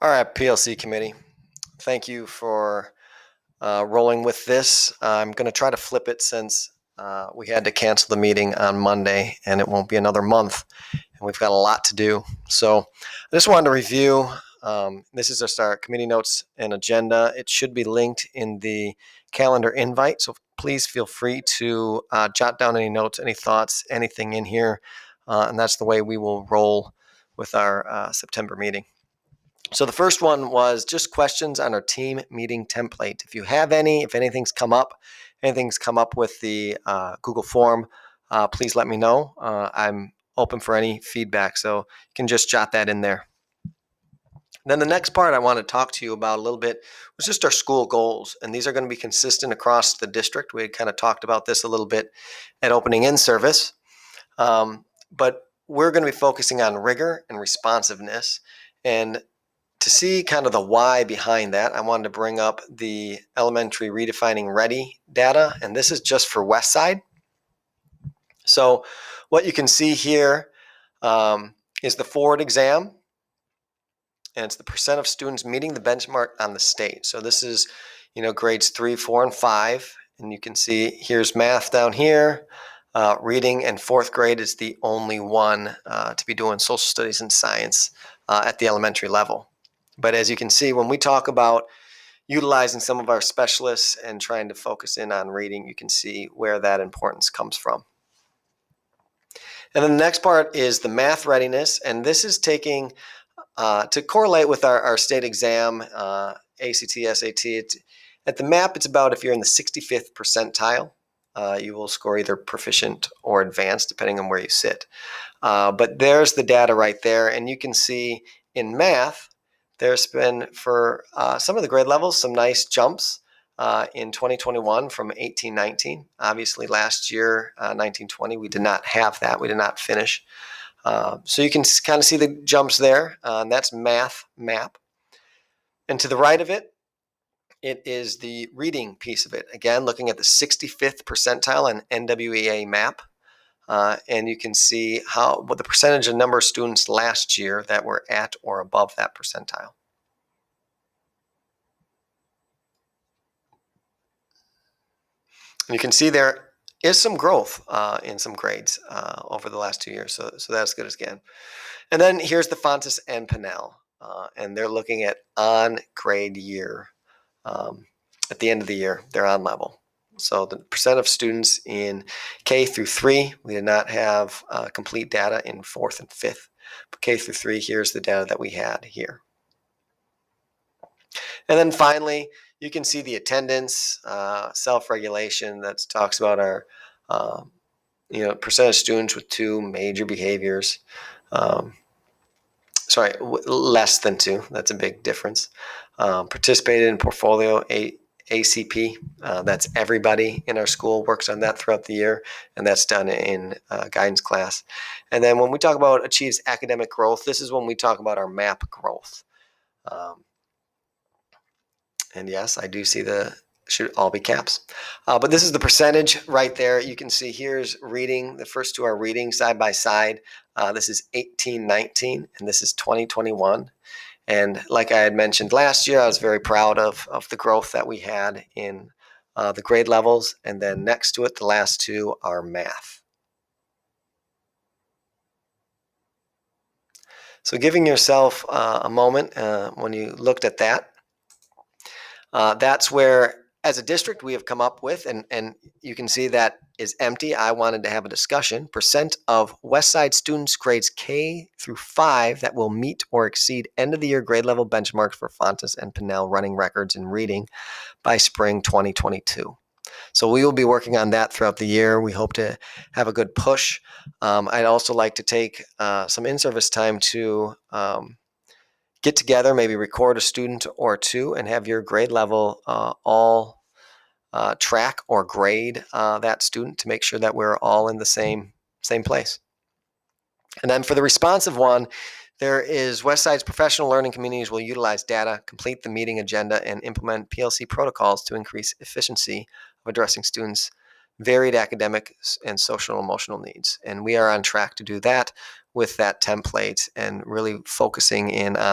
All right, PLC committee. Thank you for rolling with this. I'm going to try to flip it since we had to cancel the meeting on Monday and it won't be another month. And we've got a lot to do. So I just wanted to review. This is just our committee notes and agenda. It should be linked in the calendar invite. So please feel free to jot down any notes, any thoughts, anything in here. And that's the way we will roll with our September meeting. So the first one was just questions on our team meeting template. If you have any, if anything's come up with the Google form, please let me know. I'm open for any feedback, so you can just jot that in there. Then the next part I want to talk to you about a little bit was just our school goals, and these are going to be consistent across the district. We kind of talked about this a little bit at opening in service, but we're going to be focusing on rigor and responsiveness. And to see kind of the why behind that, I wanted to bring up the elementary redefining ready data, and this is just for West Side. So what you can see here is the forward exam, and it's the percent of students meeting the benchmark on the state. So this is, grades 3, 4, and 5, and you can see here's math down here. Reading and fourth grade is the only one to be doing social studies and science at the elementary level. But as you can see, when we talk about utilizing some of our specialists and trying to focus in on reading, you can see where that importance comes from. And then the next part is the math readiness, and this is taking to correlate with our state exam, ACT, SAT. At the MAP, it's about if you're in the 65th percentile, you will score either proficient or advanced, depending on where you sit. But there's the data right there, and you can see in math, there's been, for some of the grade levels, some nice jumps in 2021 from 18-19. Obviously, last year, 19-20, we did not have that. We did not finish. So you can kind of see the jumps there. And that's math map. And to the right of it, it is the reading piece of it. Again, looking at the 65th percentile and NWEA map. And you can see what the percentage of number of students last year that were at or above that percentile. And you can see there is some growth in some grades over the last 2 years, so that's good again. And then here's the Fontes and Pinnell, and they're looking at on grade year. At the end of the year, they're on level. So the percent of students in K through 3, we did not have complete data in 4th and 5th. But K through 3, here's the data that we had here. And then finally, you can see the attendance, self-regulation that talks about our percent of students with 2 major behaviors. Less than 2. That's a big difference. Participated in portfolio ACP. That's everybody in our school works on that throughout the year, and that's done in guidance class. And then when we talk about achieves academic growth, this is when we talk about our MAP growth. And yes, I do see should all be caps. But this is the percentage right there. You can see here's reading. The first two are reading side by side. This is 18-19, and this is 2021. And like I had mentioned last year, I was very proud of the growth that we had in the grade levels. And then next to it, the last two are math. So giving yourself a moment when you looked at that, that's where, as a district, we have come up with, and you can see that is empty. I wanted to have a discussion. Percent of West Side students grades K through 5 that will meet or exceed end of the year grade level benchmarks for Fontes and Pinnell running records in reading by spring 2022. So we will be working on that throughout the year. We hope to have a good push. I'd also like to take some in-service time to get together, maybe record a student or two, and have your grade level all track or grade that student to make sure that we're all in the same place. And then for the responsive one, there is West Side's professional learning communities will utilize data, complete the meeting agenda, and implement PLC protocols to increase efficiency of addressing students' varied academic and social and emotional needs. And we are on track to do that with that template and really focusing in on